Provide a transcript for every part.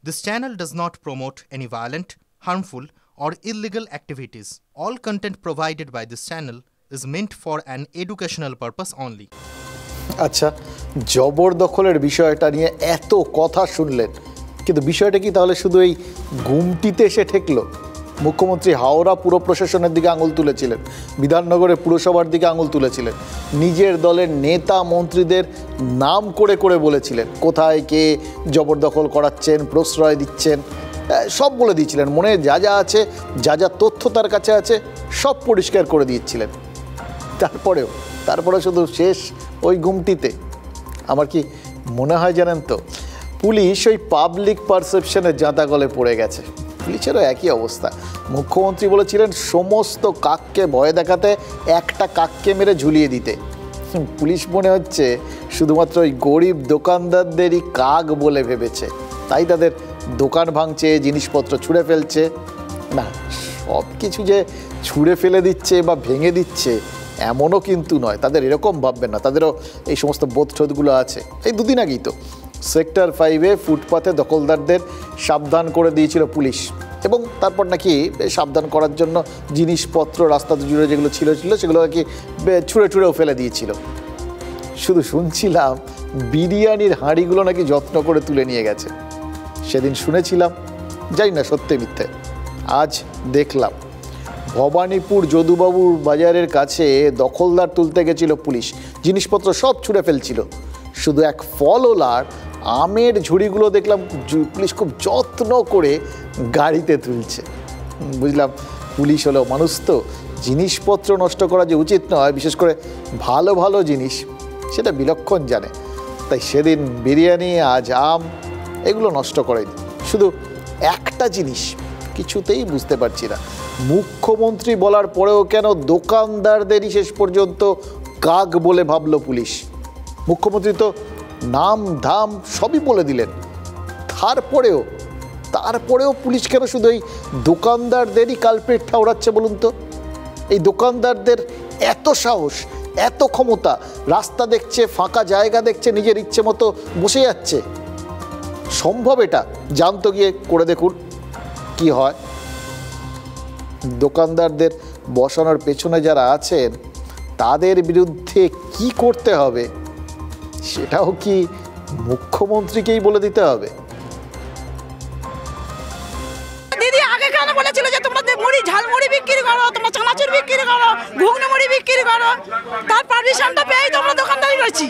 This channel does not promote any violent, harmful, or illegal activities. All content provided by this channel is meant for an educational purpose only. আচ্ছা, জবরদখলের বিষয়টা নিয়ে এত কথা শুনলেন, কিন্তু বিষয়টা কি তাহলে শুধু এই গুমটিতে এসে ঠেকলো? মুখ্যমন্ত্রী হাওড়া পুর প্রশাসনের দিকে আঙুল তুলেছিলেন, বিধাননগরের পুরসভার দিকে আঙুল তুলেছিলেন, নিজের দলের নেতা মন্ত্রীদের নাম করে করে বলেছিলেন কোথায় কে জবরদখল করাচ্ছেন, প্রশ্রয় দিচ্ছেন, সব বলে দিয়েছিলেন। মনে যা যা আছে, যা যা তথ্য তার কাছে আছে, সব পরিষ্কার করে দিয়েছিলেন। তারপরেও শুধু শেষ ওই গুমটিতে। আমার কি মনে হয় জানেন তো, পুলিশ ওই পাবলিক পারসেপশনের জাঁতাকলে পড়ে গেছে। পুলিশেরও একই অবস্থা। মুখ্যমন্ত্রী বলেছিলেন সমস্ত কাককে ভয় দেখাতে একটা কাককে মেরে ঝুলিয়ে দিতে। পুলিশ মনে হচ্ছে শুধুমাত্র ওই গরিব দোকানদারদেরই কাক বলে ভেবেছে, তাই তাদের দোকান ভাঙছে, জিনিসপত্র ছুঁড়ে ফেলছে। না, সব কিছু যে ছুঁড়ে ফেলে দিচ্ছে বা ভেঙে দিচ্ছে এমনও কিন্তু নয়। তাদের এরকম ভাববেন না, তাদেরও এই সমস্ত বোধশোধগুলো আছে। এই দুদিন আগেই তো সেক্টর 5-এ ফুটপাথে দখলদারদের সাবধান করে দিয়েছিল পুলিশ, এবং তারপর নাকি সাবধান করার জন্য জিনিসপত্র রাস্তা জুড়ে যেগুলো ছিল সেগুলো নাকি ছুঁড়েও ফেলে দিয়েছিল। শুধু শুনছিলাম বিরিয়ানির হাঁড়িগুলো নাকি যত্ন করে তুলে নিয়ে গেছে। সেদিন শুনেছিলাম, জানি না সত্যি মিথ্যে, আজ দেখলাম ভবানীপুর যদুবাবুর বাজারের কাছে দখলদার তুলতে গেছিল পুলিশ, জিনিসপত্র সব ছুঁড়ে ফেলছিল। শুধু এক ফলওয়ালার আমের ঝুড়িগুলো দেখলাম পুলিশ খুব যত্ন করে গাড়িতে তুলছে। বুঝলাম পুলিশ হলো মানুষ, তো জিনিসপত্র নষ্ট করা যে উচিত নয়, বিশেষ করে ভালো ভালো জিনিস, সেটা বিলক্ষণ জানে। তাই সেদিন বিরিয়ানি, আজ আম, এগুলো নষ্ট করেনি। শুধু একটা জিনিস কিছুতেই বুঝতে পারছি না, মুখ্যমন্ত্রী বলার পরেও কেন দোকানদারদেরই শেষ পর্যন্ত কাক বলে ভাবলো পুলিশ? মুখ্যমন্ত্রী তো নাম ধাম সবই বলে দিলেন, তারপরেও পুলিশ কেন শুধু এই দোকানদারদেরই কালপেট ঠাউরাচ্ছে বলুন তো? এই দোকানদারদের এত সাহস, এত ক্ষমতা, রাস্তা দেখছে, ফাঁকা জায়গা দেখছে, নিজের ইচ্ছে মতো বসে যাচ্ছে। সম্ভব এটা? জানতো গিয়ে করে দেখুন কি হয়। দোকানদারদের বসানোর পেছনে যারা আছেন তাদের বিরুদ্ধে কি করতে হবে সেটাও কি মুখ্যমন্ত্রীকেই বলে দিতে হবে? দিদি আগে কেন বলেছিল যে তোমরা মুড়ি, ঝালমুড়ি বিক্রি করো, তোমরা চানাচুর বিক্রি করো, ঘুগনি মুড়ি বিক্রি করো? তার পারমিশনটা পেয়েই তোমরা দোকানদারি করছি।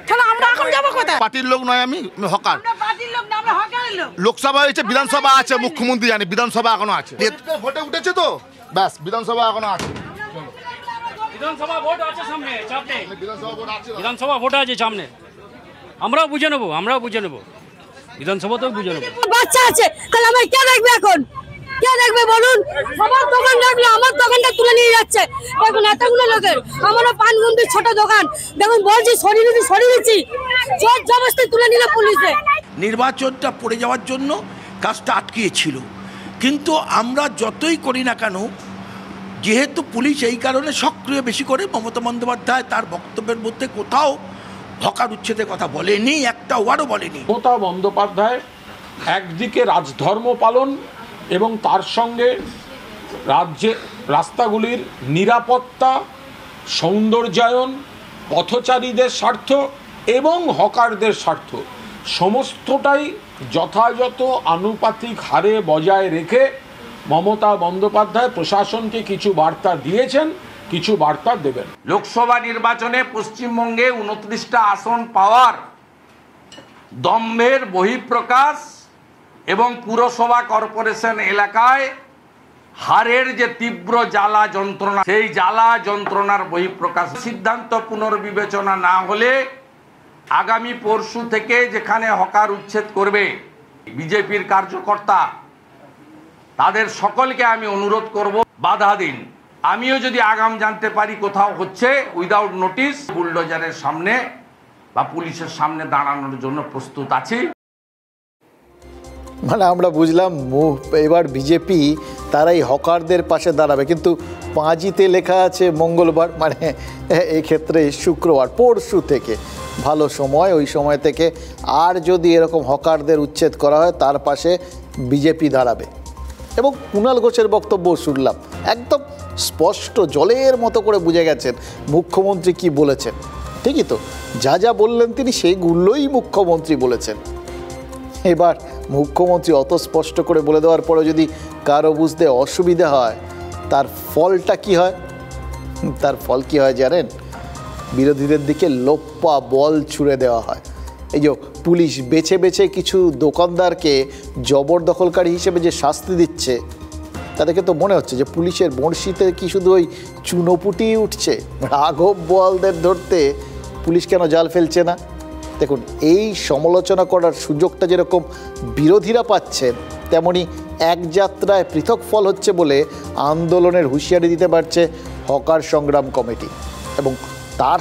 তাহলে আমরা এখন যাবো কোথায়? পার্টির লোক নয়, আমি হকার। আমরা পার্টির লোক না, আমরা হকারের লোক। লোকসভা হয়েছে, বিধানসভা আছে, মুখ্যমন্ত্রী জানে বিধানসভা এখনো আছে। ভোটে উঠেছে তো ব্যাস, বিধানসভা এখনো আছে। বিধানসভা ভোট আছে সামনে, চাপ নেই। বিধানসভা ভোট আছে সামনে, আমরাও বুঝে নেবো, বিধানসভাতেও বুঝে নেবো। বাচ্চা আছে, তাহলে আমার কে দেখবে? এখন কে দেখবে বলুন? সবার দোকান রাখলে আমার দোকানটা তুলে নিয়ে যাচ্ছে। দেখুন এতগুলো লোকের, আমারও পানগুন্দির ছোট দোকান, দেখুন বলছি সরিয়ে দিচ্ছি, জোর জবরদস্তি তুলে নিল পুলিশে। নির্বাচনটা পড়ে যাওয়ার জন্য কাজটা আটকিয়েছিল, কিন্তু আমরা যতই করি না কেন, যেহেতু পুলিশ এই কারণে সক্রিয় বেশি করে, মমতা বন্দ্যোপাধ্যায় তার বক্তব্যের মধ্যে কোথাও হকার উচ্ছেদের কথা বলেনি, একটা ওয়ার্ডও বলেনি। মমতা বন্দ্যোপাধ্যায় একদিকে রাজধর্ম পালন এবং তার সঙ্গে রাস্তাগুলির নিরাপত্তা, সৌন্দর্যায়ন, পথচারীদের স্বার্থ এবং হকারদের স্বার্থ সমস্তটাই যথাযথ আনুপাতিক হারে বজায় রেখে মমতা বন্দ্যোপাধ্যায় প্রশাসনকে কিছু বার্তা দিয়েছেন, কিছু বার্তা দেবেন। লোকসভা নির্বাচনে পশ্চিমবঙ্গে 29টা আসন পাওয়ার দম্ভের বহিঃপ্রকাশ এবং পুরসভা কর্পোরেশন এলাকায় হারের যে তীব্র জ্বালা যন্ত্রণা, সেই জ্বালা যন্ত্রণার বহিঃপ্রকাশ। সিদ্ধান্ত পুনর্বিবেচনা না হলে আগামী পরশু থেকে যেখানে হকার উচ্ছেদ করবে বিজেপির কার্যকর্তা, তাদের সকলকে আমি অনুরোধ করব বাধা দিন। আমিও যদি আগাম জানতে পারি কোথাও হচ্ছে, উইদাউট নোটিস বুলডোজারের সামনে বা পুলিশের সামনে দাঁড়ানোর জন্য প্রস্তুত আছি। মানে আমরা বুঝলাম এবার বিজেপি তারাই হকারদের পাশে দাঁড়াবে, কিন্তু পাঁজিতে লেখা আছে মঙ্গলবার, মানে এক্ষেত্রে শুক্রবার, পরশু থেকে ভালো সময়, ওই সময় থেকে আর যদি এরকম হকারদের উচ্ছেদ করা হয় তার পাশে বিজেপি দাঁড়াবে। এবং কুণাল ঘোষের বক্তব্য শুনলাম, একদম স্পষ্ট জলের মতো করে বুঝে গেছেন মুখ্যমন্ত্রী কি বলেছেন। ঠিকই তো, যা যা বললেন তিনি সেইগুলোই মুখ্যমন্ত্রী বলেছেন। এবার মুখ্যমন্ত্রী অত স্পষ্ট করে বলে দেওয়ার পরে যদি কারো বুঝতে অসুবিধা হয়, তার ফলটা কি হয়? তার ফল কি হয় জানেন? বিরোধীদের দিকে লোপ্পা বল ছুড়ে দেওয়া হয়। এই যে পুলিশ বেছে বেছে কিছু দোকানদারকে জবরদখলকারী হিসেবে যে শাস্তি দিচ্ছে, তাদেরকে তো মনে হচ্ছে যে পুলিশের বড়শিতে কি শুধু ওই চুনোপুটি উঠছে? রাঘব বোয়ালদের ধরতে পুলিশ কেন জাল ফেলছে না? দেখুন, এই সমালোচনা করার সুযোগটা যেরকম বিরোধীরা পাচ্ছেন, তেমনি এক যাত্রায় পৃথক ফল হচ্ছে বলে আন্দোলনের হুঁশিয়ারি দিতে পারছে হকার সংগ্রাম কমিটি। এবং তার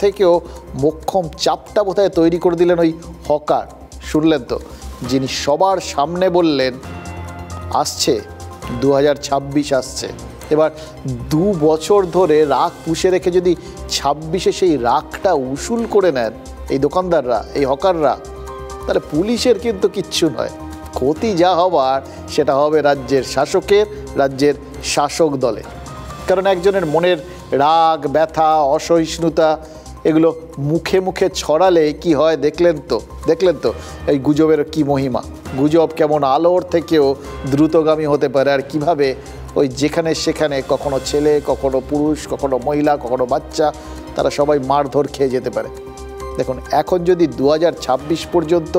থেকেও মোক্ষম চাপটা বোধহয় তৈরি করে দিলেন ওই হকার। শুনলেন তো, যিনি সবার সামনে বললেন আসছে 2026 আসছে। এবার 2 বছর ধরে রাগ পুষে রেখে যদি 26-এ সেই রাগটা উসুল করে নেন এই দোকানদাররা, এই হকাররা, তাহলে পুলিশের কিন্তু কিচ্ছু নয়। ক্ষতি যা হবার সেটা হবে রাজ্যের শাসকের, রাজ্যের শাসক দলের। কারণ একজনের মনের রাগ, ব্যথা, অসহিষ্ণুতা এগুলো মুখে মুখে ছড়ালে কি হয় দেখলেন তো এই গুজবের কি মহিমা। গুজব কেমন আলোর থেকেও দ্রুতগামী হতে পারে, আর কিভাবে ওই যেখানে সেখানে কখনো ছেলে, কখনো পুরুষ, কখনো মহিলা, কখনো বাচ্চা, তারা সবাই মারধর খেয়ে যেতে পারে। দেখুন, এখন যদি 2026 পর্যন্ত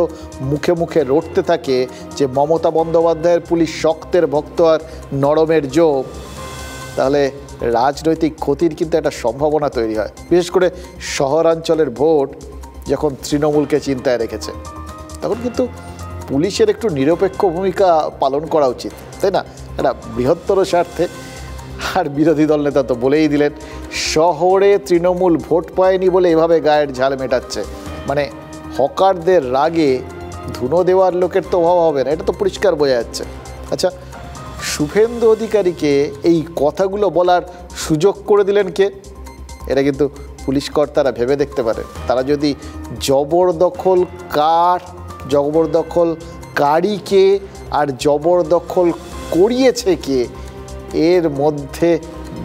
মুখে মুখে রটতে থাকে যে মমতা বন্দ্যোপাধ্যায়ের পুলিশ শক্তের ভক্ত আর নরমের জোব, তাহলে রাজনৈতিক ক্ষতির কিন্তু একটা সম্ভাবনা তৈরি হয়। বিশেষ করে শহরাঞ্চলের ভোট যখন তৃণমূলকে চিন্তায় রেখেছে, তখন কিন্তু পুলিশের একটু নিরপেক্ষ ভূমিকা পালন করা উচিত, তাই না? একটা বৃহত্তর স্বার্থে। আর বিরোধী দল নেতা তো বলেই দিলেন, শহরে তৃণমূল ভোট পায়নি বলে এভাবে গায়ের ঝাল মেটাচ্ছে। মানে হকারদের রাগে ধুনো দেওয়ার লোকের তো অভাব হবে না, এটা তো পরিষ্কার বোঝা যাচ্ছে। আচ্ছা, শুভেন্দু অধিকারীকে এই কথাগুলো বলার সুযোগ করে দিলেন কে? এটা কিন্তু পুলিশ কর্তারা ভেবে দেখতে পারে। তারা যদি জবরদখলকারীকে আর জবরদখল করিয়েছে কে এর মধ্যে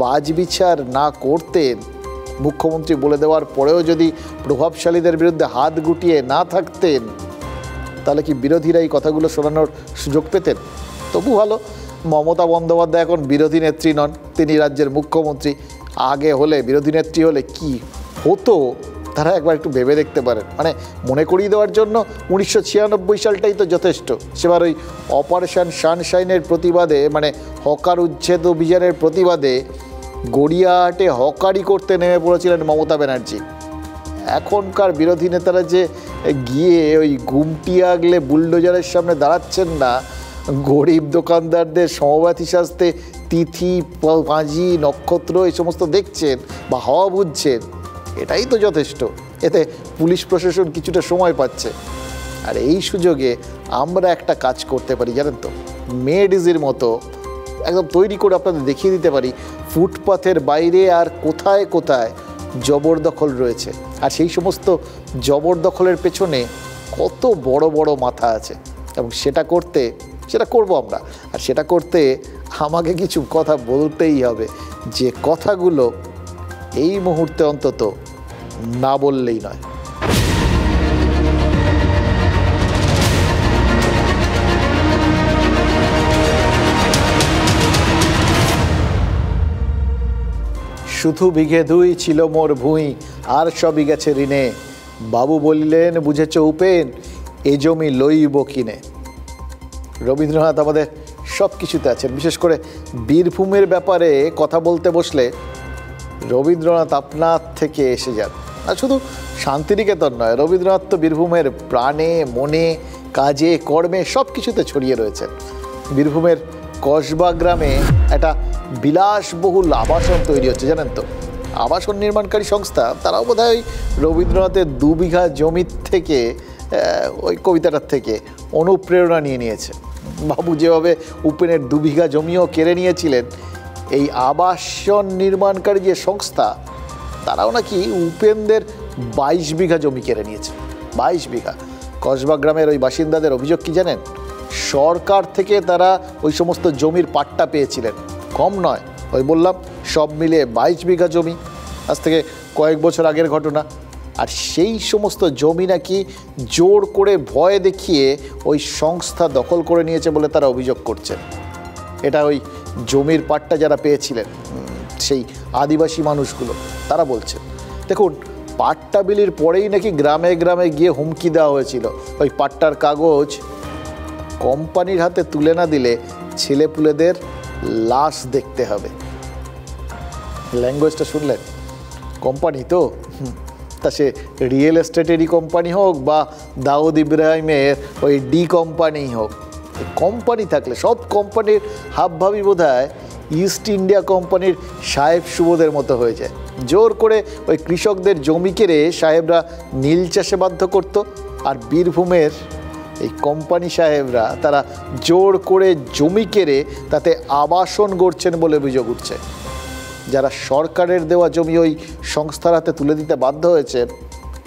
বাজবিচার না করতেন, মুখ্যমন্ত্রী বলে দেওয়ার পরেও যদি প্রভাবশালীদের বিরুদ্ধে হাত গুটিয়ে না থাকতেন, তাহলে কি বিরোধীরা এই কথাগুলো শোনানোর সুযোগ পেতেন? তবু ভালো, মমতা বন্দ্যোপাধ্যায় এখন বিরোধী নেত্রী নন, তিনি রাজ্যের মুখ্যমন্ত্রী। আগে হলে, বিরোধী নেত্রী হলে কি হতো তারা একবার একটু ভেবে দেখতে পারেন। মানে মনে করিয়ে দেওয়ার জন্য 1996 সালটাই তো যথেষ্ট। সেবার ওই অপারেশন সানশাইনের প্রতিবাদে, মানে হকার উচ্ছেদ অভিযানের প্রতিবাদে গড়িয়াহাটে হকারি করতে নেমে পড়েছিলেন মমতা ব্যানার্জি। এখনকার বিরোধী নেতারা যে গিয়ে ওই গুমটি আগলে বুলডোজারের সামনে দাঁড়াচ্ছেন না, গরিব দোকানদারদের সমব্যথী সাজতে তিথি, পাঁজি, নক্ষত্র এই সমস্ত দেখছেন বা হাওয়া বুঝছেন, এটাই তো যথেষ্ট। এতে পুলিশ প্রশাসন কিছুটা সময় পাচ্ছে। আর এই সুযোগে আমরা একটা কাজ করতে পারি জানেন তো, মেডিজির মতো একদম তৈরি করে আপনাদের দেখিয়ে দিতে পারি ফুটপাথের বাইরে আর কোথায় কোথায় জবরদখল রয়েছে, আর সেই সমস্ত জবরদখলের পেছনে কত বড় বড় মাথা আছে। এবং সেটা করব আমরা। আর সেটা করতে আমাকে কিছু কথা বলতেই হবে, যে কথাগুলো এই মুহূর্তে অন্তত না বললেই নয়। শুধু 2 ছিল মোর ভুঁই, আর সবই গেছে ঋণে। বাবু বলিলেন বুঝেছ উপেন, এ জমি লইব কিনে। রবীন্দ্রনাথ আমাদের সব কিছুতে আছেন। বিশেষ করে বীরভূমের ব্যাপারে কথা বলতে বসলে রবীন্দ্রনাথ আপনার থেকে এসে যান। আর শুধু শান্তিনিকেতন নয়, রবীন্দ্রনাথ তো বীরভূমের প্রাণে, মনে, কাজে, কর্মে সব কিছুতে ছড়িয়ে রয়েছেন। বীরভূমের কসবা গ্রামে একটা বিলাসবহুল আবাসন তৈরি হচ্ছে জানেন তো। আবাসন নির্মাণকারী সংস্থা, তারাও বোধহয় ওই রবীন্দ্রনাথের 2 বিঘা জমির থেকে, ওই কবিতাটার থেকে অনুপ্রেরণা নিয়েছে। বাবু যেভাবে উপেনের 2 বিঘা জমিও কেড়ে নিয়েছিলেন, এই আবাসন নির্মাণকারী যে সংস্থা, তারাও নাকি উপেনদের 22 বিঘা জমি কেড়ে নিয়েছে। 22 বিঘা। কসবা গ্রামের ওই বাসিন্দাদের অভিযোগ কি জানেন? সরকার থেকে তারা ওই সমস্ত জমির পাট্টা পেয়েছিলেন, কম নয়, ওই বললাম সব মিলিয়ে 22 বিঘা জমি। আজ থেকে কয়েক বছর আগের ঘটনা। আর সেই সমস্ত জমি নাকি জোর করে ভয় দেখিয়ে ওই সংস্থা দখল করে নিয়েছে বলে তারা অভিযোগ করছেন। এটা ওই জমির পাট্টা যারা পেয়েছিলেন, সেই আদিবাসী মানুষগুলো, তারা বলছেন। দেখুন, পাট্টা বিলির পরেই নাকি গ্রামে গ্রামে গিয়ে হুমকি দেওয়া হয়েছিল, ওই পাট্টার কাগজ কোম্পানির হাতে তুলে না দিলে ছেলেপুলেদের লাশ দেখতে হবে। ল্যাঙ্গুয়েজটা শুনলেন? কোম্পানি তো, তা সে রিয়েল এস্টেটেরই কোম্পানি হোক বা দাউদ ইব্রাহিমের ওই ডি কোম্পানি হোক, কোম্পানি থাকলে সব কোম্পানির হাবভাবি বোধ হয় ইস্ট ইন্ডিয়া কোম্পানির সাহেব সুবোধের মতো হয়ে যায়। জোর করে ওই কৃষকদের জমি কেড়ে সাহেবরা নীল চাষে বাধ্য করত, আর বীরভূমের এই কোম্পানি সাহেবরা তারা জোর করে জমি কেড়ে তাতে আবাসন গড়ছেন বলে অভিযোগ উঠছে। যারা সরকারের দেওয়া জমি ওই সংস্থার হাতে তুলে দিতে বাধ্য হয়েছে,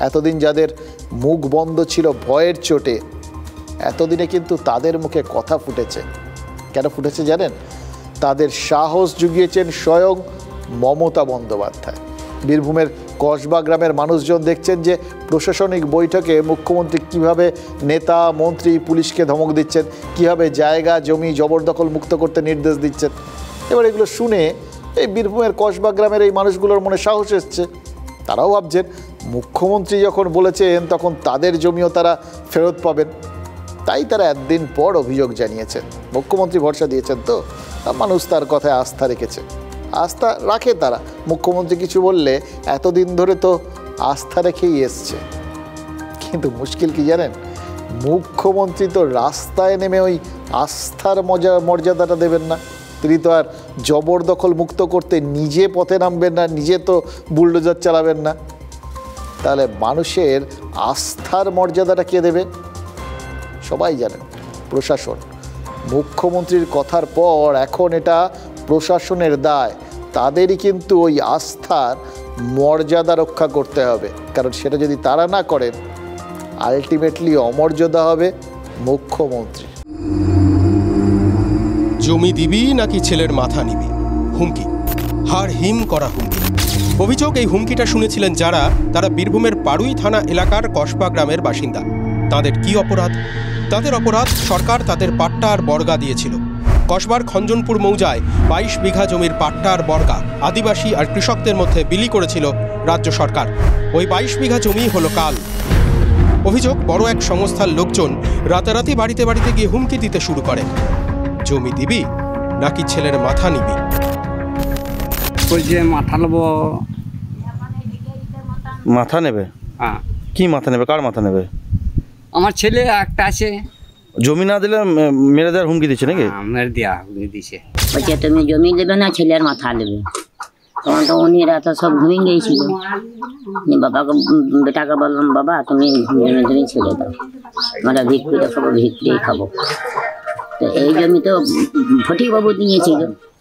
এতদিন যাদের মুখ বন্ধ ছিল ভয়ের চোটে, এতদিনে কিন্তু তাদের মুখে কথা ফুটেছে। কেন ফুটেছে জানেন? তাদের সাহস জুগিয়েছেন স্বয়ং মমতা বন্দ্যোপাধ্যায়। বীরভূমের কসবা গ্রামের মানুষজন দেখছেন যে প্রশাসনিক বৈঠকে মুখ্যমন্ত্রী কিভাবে নেতা মন্ত্রী পুলিশকে ধমক দিচ্ছেন, কিভাবে জায়গা জমি জবরদখল মুক্ত করতে নির্দেশ দিচ্ছেন। এবার এগুলো শুনে এই বীরভূমের কসবা গ্রামের এই মানুষগুলোর মনে সাহস এসছে। তারাও ভাবছেন মুখ্যমন্ত্রী যখন বলেছেন তখন তাদের জমিও তারা ফেরত পাবেন। তাই তারা একদিন পর অভিযোগ জানিয়েছেন। মুখ্যমন্ত্রী ভরসা দিয়েছেন তো, মানুষ তার কথায় আস্থা রেখেছে, আস্থা রাখে তারা। মুখ্যমন্ত্রী কিছু বললে এতদিন ধরে তো আস্থা রেখেই এসছে। কিন্তু মুশকিল কি জানেন? মুখ্যমন্ত্রী তো রাস্তায় নেমে ওই আস্থার মর্যাদাটা দেবেন না। তিনি তো আর জবরদখল মুক্ত করতে নিজে পথে নামবেন না, নিজে তো বুলডোজার চালাবেন না। তাহলে মানুষের আস্থার মর্যাদাটা কে দেবে? সবাই জানেন, প্রশাসন। মুখ্যমন্ত্রীর কথার পর এখন এটা প্রশাসনের দায়। তাদেরই কিন্তু ওই আস্থার মর্যাদা রক্ষা করতে হবে, কারণ সেটা যদি তারা না করেন আলটিমেটলি অমর্যাদা হবে মুখ্যমন্ত্রী। জমি দিবি নাকি ছেলের মাথা নিবি, হুমকি, হাড় হিম করা হুমকি। অভিযোগ, এই হুমকিটা শুনেছিলেন যারা, তারা বীরভূমের পাড়ুই থানা এলাকার কসবা গ্রামের বাসিন্দা। তাদের কি অপরাধ? তাদের অপরাধ, সরকার তাদের পাট্টা আর বর্গা দিয়েছিল। কসবার খঞ্জনপুর মৌজায় 22 বিঘা জমির পাট্টা আর বর্গা আদিবাসী আর কৃষকদের মধ্যে বিলি করেছিল রাজ্য সরকার। ওই 22 বিঘা জমি হলো কাল। অভিযোগ, বড় এক সংস্থার লোকজন রাতারাতি বাড়িতে বাড়িতে গিয়ে হুমকি দিতে শুরু করে, জমি দিবি নাকি ছেলের মাথা নিবি। ওই যে মাথা নেব। মাথা নেবে? হ্যাঁ। কি মাথা নেবে? কার মাথা নেবে? আমার ছেলে একটা আছে। জমি না দিলে মেরে দেওয়ার হুমকি দিচ্ছে নাকি? মেরে দেওয়া হুমকি দিচ্ছে। বলছে তুমি জমি দেবে না ছেলের মাথা নেবে। তখন তো উনি রাতে সব ঘুমিয়ে গিয়েছিল। বাবাকে বেটাকে বললাম, বাবা তুমি জমি ছেড়ে দাও, আমরা ভিক করে খাবো, ভিক দিয়ে খাবো। তো এই জমি তো ফটিকবাবু দিয়েছিল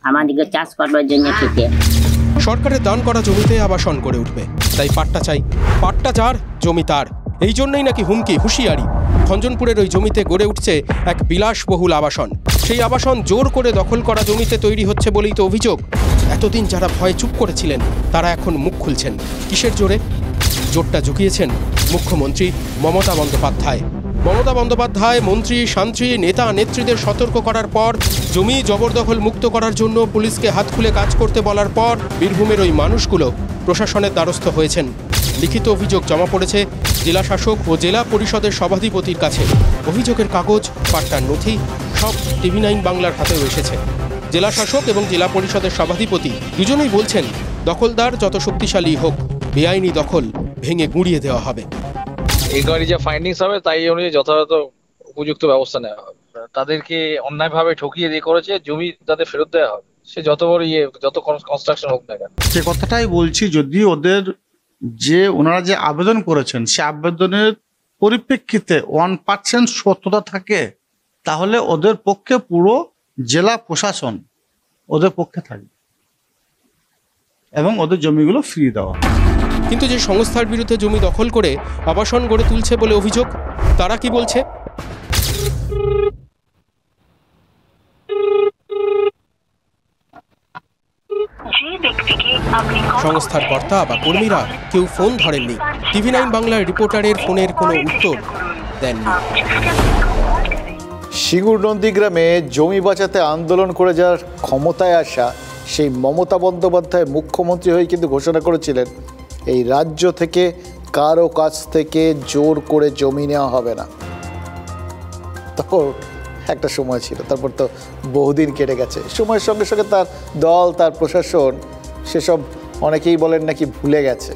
আমাদেরকে চাষ করবার জন্য খেতে। সরকারের দান করা জমিতে আবাসন করে উঠবে, তাই পাট্টা চাই। পাট্টা যার, জমি তার। এই জন্যই নাকি হুমকি, হুঁশিয়ারি। খঞ্জনপুরের ওই জমিতে গড়ে উঠছে এক বিলাসবহুল আবাসন। সেই আবাসন জোর করে দখল করা জমিতে তৈরি হচ্ছে বলেই তো অভিযোগ। এতদিন যারা ভয়ে চুপ করেছিলেন তারা এখন মুখ খুলছেন। কিসের জোরে? জোরটা ঝুঁকিয়েছেন মুখ্যমন্ত্রী মমতা বন্দ্যোপাধ্যায়। মমতা বন্দ্যোপাধ্যায় মন্ত্রী, শান্ত্রী, নেতা নেত্রীদের সতর্ক করার পর, জমি জবরদখল মুক্ত করার জন্য পুলিশকে হাত খুলে কাজ করতে বলার পর বীরভূমের ওই মানুষগুলো প্রশাসনের দ্বারস্থ হয়েছেন। লিখিত অভিযোগ জমা পড়েছে জেলা শাসক ও জেলা পরিষদের সভাধিপতির কাছে। অভিযোগের কাগজ, পাট্টার নথি সব TV9 বাংলার হাতেও এসেছে। জেলা শাসক এবং জেলা পরিষদের সভাধিপতি দুজনেই বলছেন, দখলদার যত শক্তিশালী হোক, বেআইনি দখল ভেঙে গুঁড়িয়ে দেওয়া হবে। ইনকোয়ারি যে ফাইন্ডিংস হবে তাই অনুযায়ী যথাযথ উপযুক্ত ব্যবস্থা নেওয়া হবে। তাদেরকে অন্যায়ভাবে ঠকিয়ে দিয়ে করেছে, জমি তাদের ফেরত দেওয়া হবে, সে যত বড় যত কনস্ট্রাকশন হোক না কেন। সে কথাটাই বলছি, যদি ওদের যে ওনারা যে আবেদন করেছেন সে আবেদনের পরিপ্রেক্ষিতে 1% সত্যতা থাকে, তাহলে ওদের পক্ষে পুরো জেলা প্রশাসন ওদের পক্ষে থাকবে এবং ওদের জমিগুলো ফিরিয়ে দেওয়া। কিন্তু যে সংস্থার বিরুদ্ধে জমি দখল করে আবাসন গড়ে তুলছে বলে অভিযোগ, তারা কি বলছে? সংস্থার কর্তা বা কর্মীরা কেউ ফোন ধরেননি। টিভি9 বাংলার রিপোর্টারের ফোনের কোনো উত্তর দেননি। সিঙ্গুর নন্দীগ্রামে জমি বাঁচাতে আন্দোলন করে যার ক্ষমতায় আসা সেই মমতা বন্দ্যোপাধ্যায় মুখ্যমন্ত্রী হয়ে কিন্তু ঘোষণা করেছিলেন এই রাজ্য থেকে কারো কাছ থেকে জোর করে জমি নেওয়া হবে না। তারপর একটা সময় ছিল, তারপর তো বহুদিন কেটে গেছে। সময়ের সঙ্গে সঙ্গে তার দল, তার প্রশাসন সেসব অনেকেই বলেন নাকি ভুলে গেছে।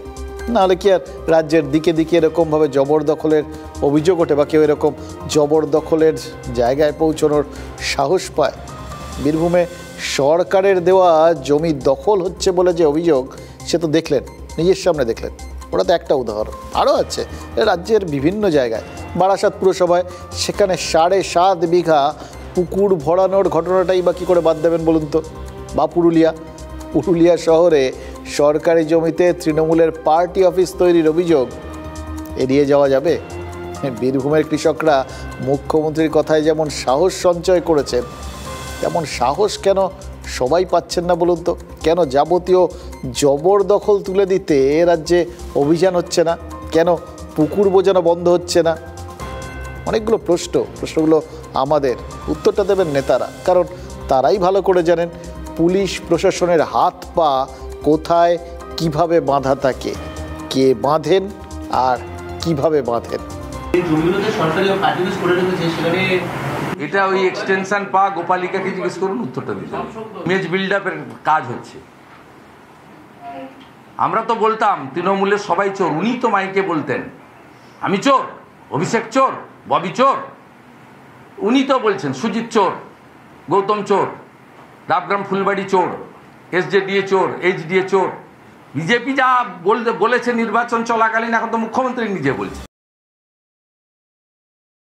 নাহলে কি আর রাজ্যের দিকে দিকে এরকমভাবে জবরদখলের অভিযোগ ওঠে বা কেউ এরকম জবরদখলের জায়গায় পৌঁছানোর সাহস পায়? বীরভূমে সরকারের দেওয়া জমি দখল হচ্ছে বলে যে অভিযোগ, সে তো দেখলেন, নিজের সামনে দেখলেন। ওটা তো একটা উদাহরণ, আরও আছে রাজ্যের বিভিন্ন জায়গায়। বারাসাত পুরসভায় সেখানে 7.5 বিঘা পুকুর ভরানোর ঘটনাটাই বা কী করে বাদ দেবেন বলুন তো? বা পুরুলিয়া শহরে সরকারি জমিতে তৃণমূলের পার্টি অফিস তৈরির অভিযোগ এড়িয়ে যাওয়া যাবে? বীরভূমের কৃষকরা মুখ্যমন্ত্রীর কথায় যেমন সাহস সঞ্চয় করেছেন, তেমন সাহস কেন সবাই পাচ্ছেন না বলুন তো? কেন যাবতীয় জবরদখল তুলে দিতে রাজ্যে অভিযান হচ্ছে না? কেন পুকুর বোঝানো বন্ধ হচ্ছে না? অনেকগুলো প্রশ্নগুলো আমাদের, উত্তরটা দেবেন নেতারা, কারণ তারাই ভালো করে জানেন পুলিশ প্রশাসনের হাত পা কোথায় কিভাবে বাঁধা থাকে, কে বাঁধেন আর কিভাবে বাঁধেন। এটা ওই এক্সটেনশন পা গোপালিকাকে জিজ্ঞেস করুন, উত্তরটা দিতে। ইমেজ বিল্ড আপের কাজ হচ্ছে। আমরা তো বলতাম তৃণমূলের সবাই চোর, উনি তো মাইকে বলতেন আমি চোর, অভিষেক চোর, ববি চোর। উনি তো বলছেন সুজিত চোর, গৌতম চোর, ডাবগ্রাম ফুলবাড়ি চোর, SJDA চোর, HDA চোর। বিজেপি যা বলেছে নির্বাচন চলাকালীন, এখন তো মুখ্যমন্ত্রী নিজে বলছে।